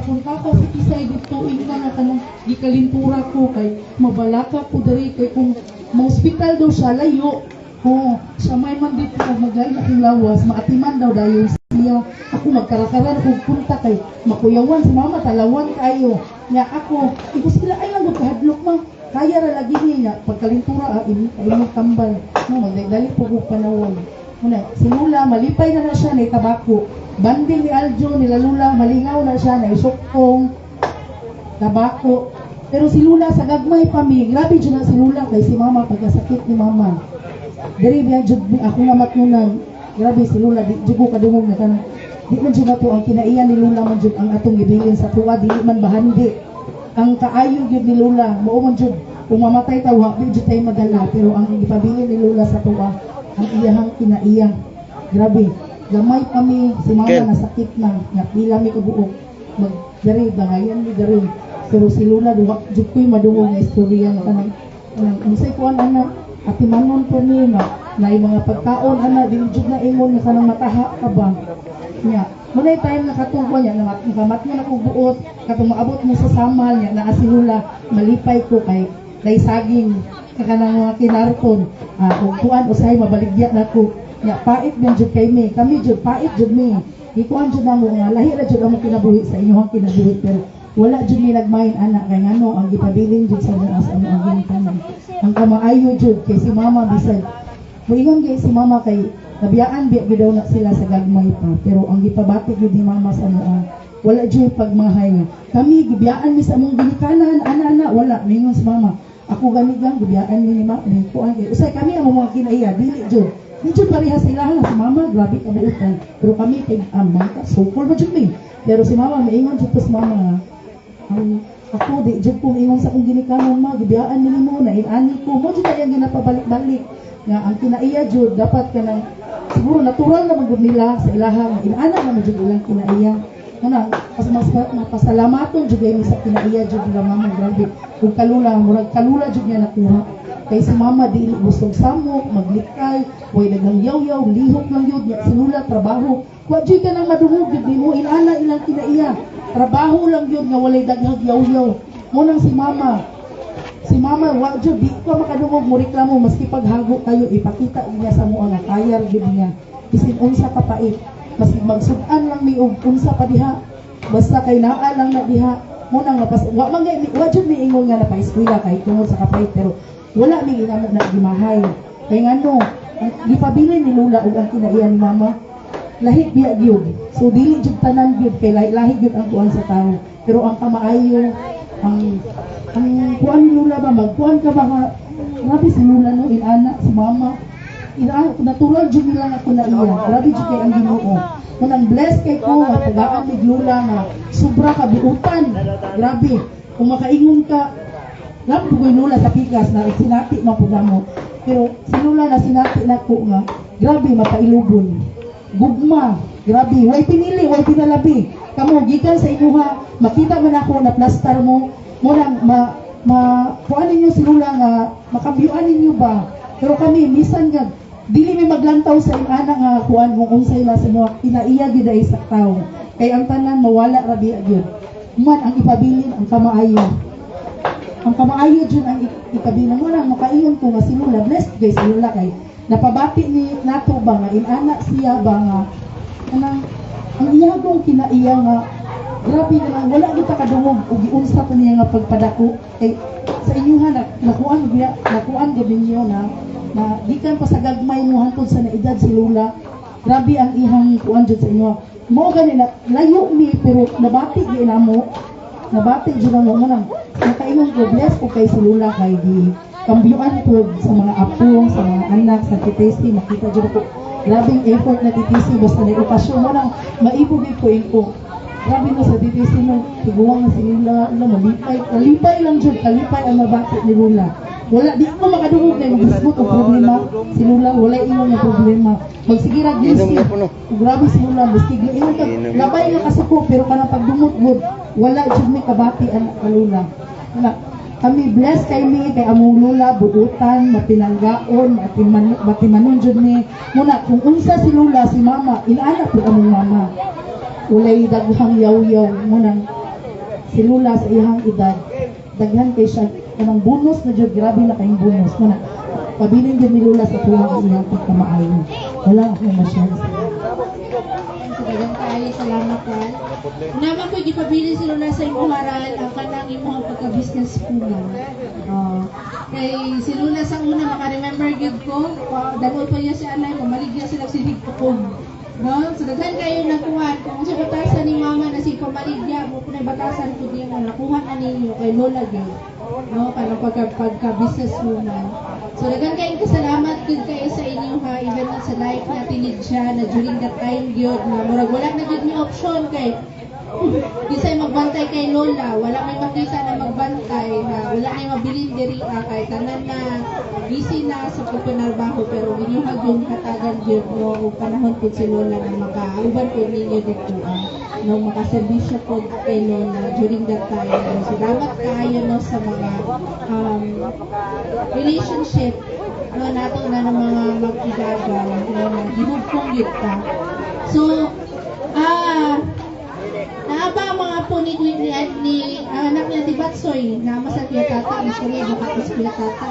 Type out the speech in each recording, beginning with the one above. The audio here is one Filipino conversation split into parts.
nakapunta ko sa Kisay dito ina na kanang gikalintura ko kay mabalaka po diri kay kung ma-hospital daw siya layo. Oh, siya may man dito maglain akong lawas, maatiman daw dayon siya. Ako magkarakaran kung punta kay makuyawan si mama talawan kayo. Nga ako, iko sila ay lang kahadlok ma. Kaya ra lagi niya pagkalintura ini ay tambal. No, magdali po ko panawon. Muna, si Lula, malipay na siya na tabako. Banding ni Aljo, nila Lula, malingaw na siya na isuktong tabako. Pero si Lula, sa gagmay pa mi, grabe dyan na si Lula kay si mama, pagkasakit ni mama. Dari biya jud ako nga matnunan. Grabe si Lula, di ko kadungog na kanang. Di man dyan na to, ang kinaiyan ni Lula man dyan, ang atong ibilin sa tuwa, di man bahandi. Ang kaayo yun ni Lula, mao man dyan, kung mamatay tawa, di dyan tayo madala. Pero ang ipabilin ni Lula sa tuwa, ang iyahang kinaiyang. Grabe. Gamay kami, si mama nasakit na. Nakila mi kabuok. Magdari, bangayan mi dari. Pero si Lula, duk ko'y madungog na istorya na kanang. Unsay kuan ana, ati manon po ni na yung mga pagkaon ana, dinjud na ingon na kanang mataha ka ba. Nya, munay time nakatungko niya, nakamat niya na kong buot, katong maabot mo sa samal niya, na si Lula, malipay ko kay saging. Kanang mga kinarton kung kuan usay mabaligya nako nya pait man jud kay mi kami jud pait jud mi ikuan jud namo nga lahi ra jud amo kinabuhi sa inyong kinabuhi pero wala jud mi nagmain anak kay ngano ang gipabilin jud sa mga asa mo ang tanan ang kamaayo jud kay si mama bisag moingon kay si mama kay nabiyaan biya gid daw na sila sa gagmay pa pero ang gipabati jud ni mama sa moa wala jud pagmahay kami gibiyaan mi sa among ginikanan ana wala mingon si mama. Ako ganigang gubiyaan ni ma ni kuan kay usay kami ang mga kinaiya dili jud. Di jud pareha sila lang si mama grabe ka buutan. Pero kami kay mangka sukol ba jud mi. Pero si mama maingon jud sa mama. Ang ako di jud ko ingon sa akong ginikanon ma gubiyaan ni mo na inani ko mo jud ang ginapabalik-balik. Nga ang kinaiya jud dapat kanang siguro natural na magud nila sa ilaha inana na jud ilang kinaiya. Ano, mas mapasalamaton jud kay sa kinaiya jud nga mama grabe. Kung kalula, murag kalula jud niya nakuha. Kay si mama di gustong samok, maglikay, way dagang yaw-yaw, lihok lang yun, sinula trabaho. Wa jud ka nang madungog jud mo inana ilang kinaiya. Trabaho lang yun nga walay daghang yaw-yaw. Mo nang si mama. Si mama wa jud di ko makadungog mo reklamo maski paghago kayo ipakita niya sa mo nga kayar jud niya. Bisin unsa ka pait. Mas magsud-an lang mi og unsa pa diha basta kay naa lang na diha mo nang mapas wa man wa jud mi ingon nga na pa eskwela kay tungod sa kapait pero wala mi ginamo na gimahay kay ngano gipabilin ni Lula og ang kinaiya ni mama lahi biya gyud so dili jud tanan gyud kay lahi gyud ang kuan sa tao pero ang kamaayo ang kuan ni Lula ba magkuan ka ba grabe si Lula no inana si mama natural jud nila ako na iya. Grabe jud kay ang Ginoo. Kunang bless kay ko at tagaan ni Lula na sobra ka buutan. Grabe. Kung makaingon ka, grabe ko Lula sa pikas na sinati man pud mo. Pero si Lula na sinati na ko nga, grabe mapailubon. Gugma, grabe, way pinili, way pinalabi. Kamo gikan sa inyuha, makita man ako na plaster mo, mo nang kuan ninyo si Lula nga makabiyuan ninyo ba? Pero kami misan nga dili mi maglantaw sa inana nga kuan kung unsay la sa mga kinaiya gyud ay sa tawo. Kay ang tanan mawala ra biya gyud. Man ang ipabilin ang kamaayo. Ang kamaayo jud ang ipabilin mo lang makaingon ko nga si Lula blessed guys si Lula kay napabati ni nato ba nga inana siya ba nga kanang ang iyagong kinaiya nga grabe na wala gyud ta kadungog og giunsa pa niya nga pagpadako kay sa inyuha nakuan gyud ninyo na gikan pa sa gagmay mo hantod sa naedad si Lula. Grabe ang ihang kuan jud sa inyo. Mo gani na layo mi pero nabati gyud namo. Nabati jud namo nang nakaingon ko bless ko kay si Lula kay di kambiyuan po sa mga apo, sa mga anak, sa kitesi makita jud ko. Grabing effort na titisi basta na okasyon mo nang maibugid ko ko. Grabe no sa titisi mo tiguang na si Lula malipay lang jud kalipay ang nabati ni Lula. Wala di ko makadungog na bisgot o problema si Lula wala ingon nga problema magsigira gising grabe si Lula bistig ingon ka labay nga kasuko pero kana pagdumot gud wala jud mi kabati ang Lula wala kami blessed kay mi kay among Lula buutan mapinanggaon matimanon jud ni muna kung unsa si Lula si mama inana pud among mama walay daghang yaw-yaw muna si Lula sa iyang edad. Daghan kay siya kanang bonus na jud, grabe na kayong bonus mo na. Pabilin din ni Lula sa tuwa ang iyang pagkamaayo. Wala akong masyado. Dagang kayo, salamat ka. Naman ko, gipabili si Lula sa imuharan ang kanang imuhang pagka-business po na. Kay si Lula sa una, maka-remember gid ko, dagol pa niya si Alay, mamaligya sila sinig pupog. No? So, daghan kayo nakuha. Kung sa batasan ni Mama na si Pamaligya, mo po na batasan po diyan na nakuha na ninyo kay Lola gid. No? Para pagka-business woman. So, daghan kayong kasalamat din kayo sa inyo ha, even sa life na tinid siya, na during that time yun, na murag wala na yun may option kay di sa'yo magbantay kay Lola, wala may makita na magbantay, na wala may mabilin diri kay tanan na busy na sa pagpanarbaho, pero ginuhag yung katagan yun no, o panahon po si Lola na makauban po ninyo dito no, makaservisyo po kay Lola during that time. So, salamat kayo no, sa mga relationship no, nato na ng mga mag-igagaw no, na ginugpong kita. So, naaba ang mga po ni anak niya di Batsoy na masal kaya tata, mas kami bakatos kaya tata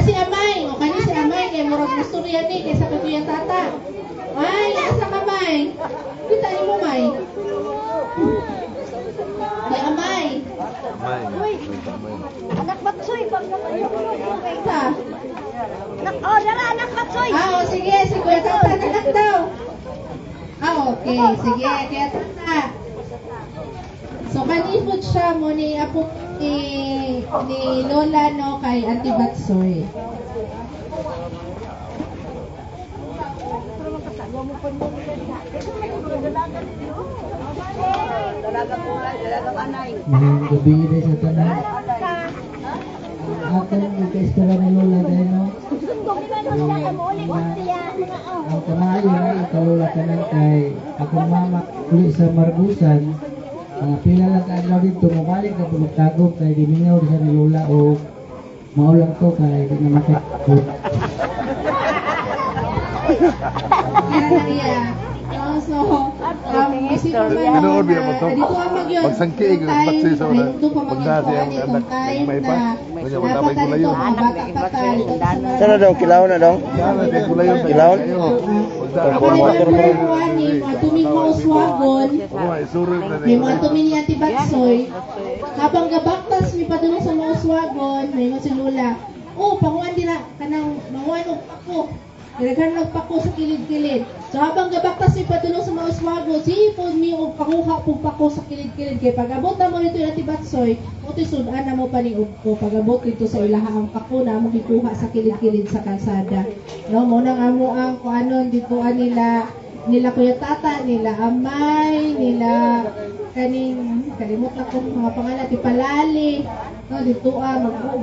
si Amay, o kani si Amay kaya murag gusto niya ni kaya sa kuya tata ay, asa ka May? Kita ni mo May? Di Amay Anak Batsoy, pag Isa dala anak Batsoy. o sige, si kuya tata nanak daw. Okay. Sige. Kaya tata. So, kanipod siya mo ni apo ni Lola, no, kay Auntie Batsoy. Mahing gabi rin sa tanan. Akan ika-istara ni Lola dahil no. Ang kamayo na ikalula ka ng kay akong mama uli sa Margusan. Pila lang kaadlaw dito, mabalik na pulog-tagog kay gimingaw sa ni Lola o maulang ko kay di na makikot. So, isip ko ba Ganoon biya mo to? dito ang mag yun. Pagsangkiig, pagsi sa una. Ito pa Pagdasi ang itong anak, time may pa. na Kanya matapay ko layo. mga bata pa tayo. Sana daw, kilaw na daw. Sana, di ko layo. Kilawon? Mga tuming mga uswagon, may mga tuming ni Ate Batsoy, habang gabaktas may padulong sa mga uswagon, may mga si Lola, panguan din na, kanang manguan og pako. Nilaghan ng pako sa kilid-kilid. So habang gabaktas may padulong sa mga uswagon, sipod mi og panguha pong pako sa kilid-kilid. Kaya pag-abot na mo nito yung Ate Batsoy, ito sudan na mo pa ni Ugko. Pag-abot nito sa ilaha ang pako na mo gikuha sa kilid-kilid sa kalsada. No, mo nang amo ang kung ano dito nila Kuya Tata, nila Amay, nila kalimot na ko mga pangalan, Tipalali, no, dito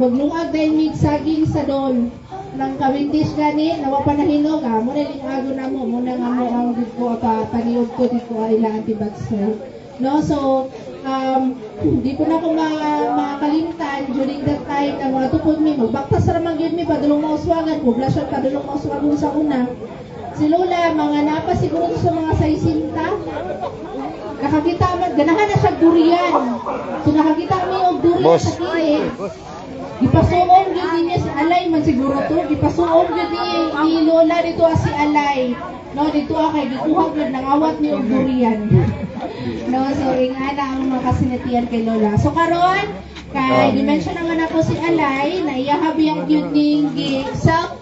maglungag dahil may saging sa doon. Nang kawintis gani, nawa pa nahinog, mo na lingago na mo, muna nga mo ang dito, paniog ko dito ay ila Auntie Batsoy. No, so, di ko na ko makakalimtan during that time na mga tupod mi, magbaktas ramang yun mi, padulong mga uswagan, poblasyon padulong mga uswagan sa una. Si Lola, mga napa siguro sa mga 60. Nakakita mo, ganahan na siya durian. So nakakita mo yung durian sa kilid. Ipasuong yun din niya si Alay man siguro to. Ipasuong yun ni Lola dito si Alay. No, dito kay gikuhag yun, nangawat ni yung durian. No, so ingana ang mga kasinatian kay Lola. So karon kay dimension naman ako si Alay, na iyahabi ang yun self